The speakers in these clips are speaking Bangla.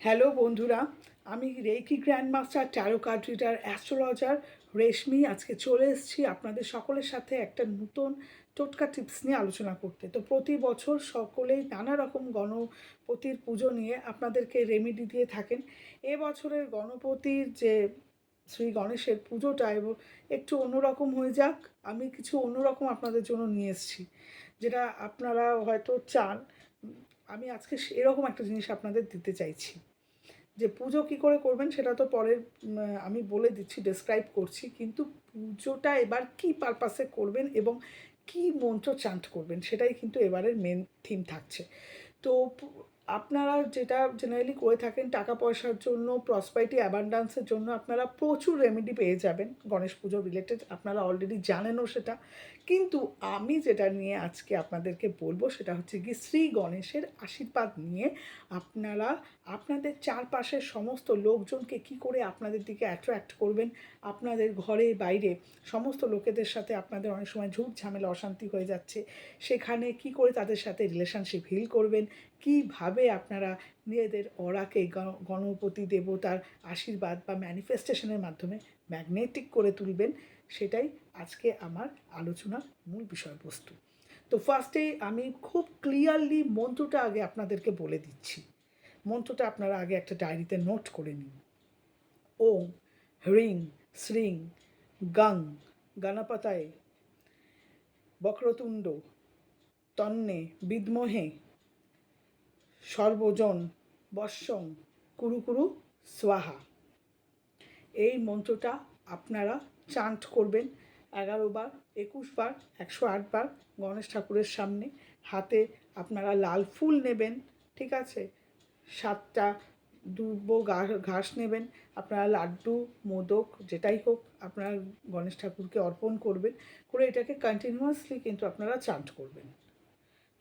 হ্যালো বন্ধুরা, আমি reiki grandmaster tarot card reader astrologer Reshmi আজকে চলে এসেছি আপনাদের সকলের সাথে একটা নতুন টোটকা টিপস নিয়ে আলোচনা করতে। তো প্রতি বছর সকলেই নানা রকম গণপতির পুজো নিয়ে আপনাদেরকে রেমেডি দিয়ে থাকেন। এবছরের গণপতির যে শ্রী গণেশের পুজোটা এবং একটু অন্যরকম হয়ে যাক, আমি কিছু অন্যরকম আপনাদের জন্য নিয়ে এসেছি, যেটা আপনারা হয়তো চান। আমি আজকে এরকম একটা জিনিস আপনাদের দিতে চাইছি। যে পুজো কী করে করবেন সেটা তো পরের আমি বলে দিচ্ছি, ডেসক্রাইব করছি, কিন্তু পুজোটা এবার কী পারপাসে করবেন এবং কী মন্ত্র চান্ট করবেন সেটাই কিন্তু এবারের মেন থিম থাকছে। তো আপনারা যেটা জেনারেলি করে থাকেন টাকা পয়সার জন্য, প্রসপারিটি অ্যাবান্ডান্সের জন্য আপনারা প্রচুর রেমেডি পেয়ে যাবেন গণেশ পুজো রিলেটেড, আপনারা অলরেডি জানেনও সেটা। কিন্তু আমি যেটা নিয়ে আজকে আপনাদেরকে বলবো সেটা হচ্ছে কি, শ্রী গণেশের আশীর্বাদ নিয়ে আপনারা আপনাদের চারপাশের সমস্ত লোকজনকে কি করে আপনাদের দিকে অ্যাট্রাক্ট করবেন, আপনাদের ঘরে বাইরে সমস্ত লোকেদের সাথে আপনাদের অনেক সময় ঝুট ঝামেলা অশান্তি হয়ে যাচ্ছে, সেখানে কি করে তাদের সাথে রিলেশনশিপ হিল করবেন, কীভাবে আপনারা নিজেদের অরাকে গণপতি দেবতার আশীর্বাদ বা ম্যানিফেস্টেশনের মাধ্যমে ম্যাগনেটিক করে তুলবেন, সেটাই আজকে আমার আলোচনার মূল বিষয়বস্তু। তো ফার্স্টেই আমি খুব ক্লিয়ারলি মন্ত্রটা আগে আপনাদেরকে বলে দিচ্ছি। মন্ত্রটা আপনারা আগে একটা ডায়েরিতে নোট করে নিন। ওম হ্রিং শ্রিং গং গণপতায় বক্রতুণ্ড তন্নে বিদ্মহে সর্বজন বর্ষং কুরু কুরু স্বাহা। এই মন্ত্রটা আপনারা চান্ট করবেন 11 বার, 21 বার, 108 বার গণেশ ঠাকুরের সামনে। হাতে আপনারা লাল ফুল নেবেন, ঠিক আছে, 7টা দুব্বো ঘাস নেবেন, আপনারা লাড্ডু মোদক যেটাই হোক আপনারা গণেশ ঠাকুরকে অর্পণ করবেন, করে এটাকে কন্টিনিউয়াসলি কিন্তু আপনারা চান্ট করবেন,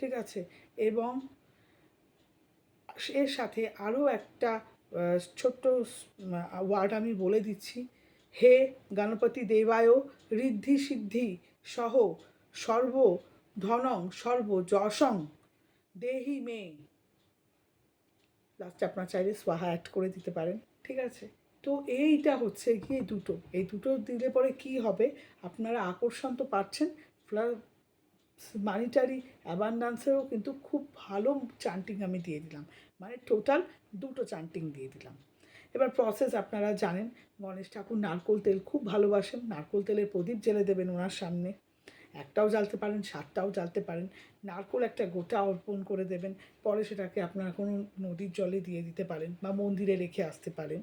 ঠিক আছে। এবং এর সাথে আরও একটা ছোট্ট ওয়ার্ড আমি বলে দিচ্ছি। হে গণপতি দেবায় ঋদ্ধি সিদ্ধি সহ সর্ব ধনং সর্ব যশং দেহি মে। লাস্টে আপনার চাইলে স্বাহা অ্যাড করে দিতে পারেন, ঠিক আছে। তো এইটা হচ্ছে গিয়ে এই দুটো দিলে পরে কি হবে, আপনারা আকর্ষণ তো পাচ্ছেন, মানিটারি অ্যাবান্ডান্সেরও কিন্তু খুব ভালো চান্টিং আমি দিয়ে দিলাম, মানে টোটাল 2টো চান্টিং দিয়ে দিলাম। এবার প্রসেস আপনারা জানেন, গণেশ ঠাকুর নারকোল তেল খুব ভালোবাসেন, নারকোল তেলের প্রদীপ জ্বেলে দেবেন ওনার সামনে, একটাও জ্বালতে পারেন, 7টাও জ্বালতে পারেন। নারকোল একটা গোটা অর্পণ করে দেবেন, পরে সেটাকে আপনারা কোনো নদীর জলে দিয়ে দিতে পারেন বা মন্দিরে রেখে আসতে পারেন,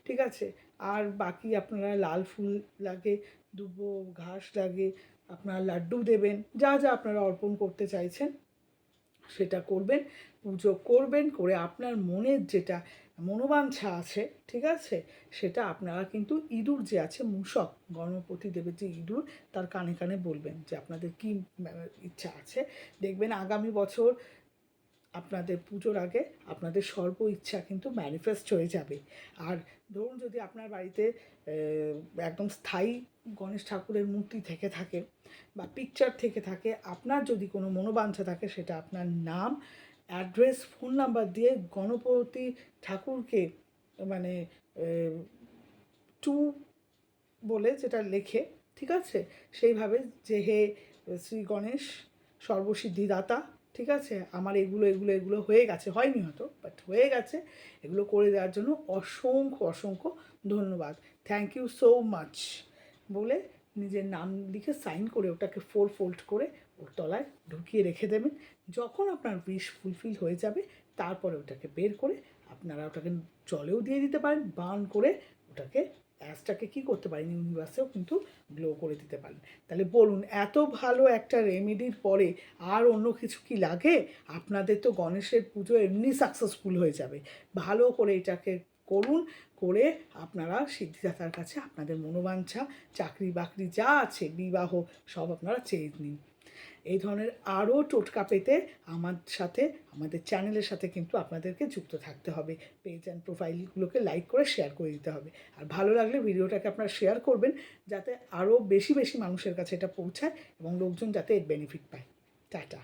ঠিক আছে। আর বাকি আপনারা লাল ফুল লাগে, দুব্বো ঘাস লাগে, আপনারা লাড্ডু দেবেন, যা যা আপনারা অর্পণ করতে চাইছেন সেটা করবেন, পুজো করবেন, করে আপনার মনের যেটা মনোবাঞ্ছা আছে, ঠিক আছে, সেটা আপনারা কিন্তু ইঁদুর যে আছে মূষক গণপতি দেবের যে ইঁদুর, তার কানে কানে বলবেন যে আপনাদের কী ইচ্ছা আছে। দেখবেন আগামী বছর আপনাদের পুজোর আগে আপনাদের সর্ব ইচ্ছা কিন্তু ম্যানিফেস্ট হয়ে যাবে। আর ধরুন যদি আপনার বাড়িতে একদম স্থায়ী গণেশ ঠাকুরের মূর্তি থেকে থাকে বা পিকচার থেকে থাকে, আপনার যদি কোনো মনোবাঞ্ছা থাকে, সেটা আপনার নাম, অ্যাড্রেস, ফোন নাম্বার দিয়ে গণপতি ঠাকুরকে মানে টু বলে যেটা লেখে, ঠিক আছে, সেইভাবে যে হে শ্রী গণেশ সর্বসিদ্ধিদাতা, ঠিক আছে, আমার এগুলো এগুলো এগুলো হয়ে গেছে, হয়নি হয়তো বাট হয়ে গেছে, এগুলো করে দেওয়ার জন্য অসংখ্য অসংখ্য ধন্যবাদ, থ্যাংক ইউ সো মাচ বলে নিজের নাম লিখে সাইন করে ওটাকে 4 ফোল্ড করে ওর তলায় ঢুকিয়ে রেখে দেবেন। যখন আপনার উইশ ফুলফিল হয়ে যাবে তারপরে ওটাকে বের করে আপনারা ওটাকে জলেও দিয়ে দিতে পারেন, বার্ন করে ওটাকে অ্যাসটাকে কী করতে পারেন, ইউনিভার্সেও কিন্তু গ্লো করে দিতে পারেন। তাহলে বলুন, এত ভালো একটা রেমেডির পরে আর অন্য কিছু কি লাগে? আপনাদের তো গণেশের পুজো এমনি সাকসেসফুল হয়ে যাবে। ভালো করে এটাকে করুন, করে আপনারা সিদ্ধিদাতার কাছে আপনাদের মনোবাঞ্ছা, চাকরি বাকরি যা আছে, বিবাহ, সব আপনারা চেয়ে নিন। এই ধরনের আরও টোটকা পেতে আমার সাথে, আমাদের চ্যানেলের সাথে কিন্তু আপনাদেরকে যুক্ত থাকতে হবে। পেজ অ্যান্ড প্রোফাইলগুলোকে লাইক করে শেয়ার করে দিতে হবে। আর ভালো লাগলে ভিডিওটাকে আপনারা শেয়ার করবেন, যাতে আরও বেশি বেশি মানুষের কাছে এটা পৌঁছায় এবং লোকজন যাতে এর বেনিফিট পায়। টাটা।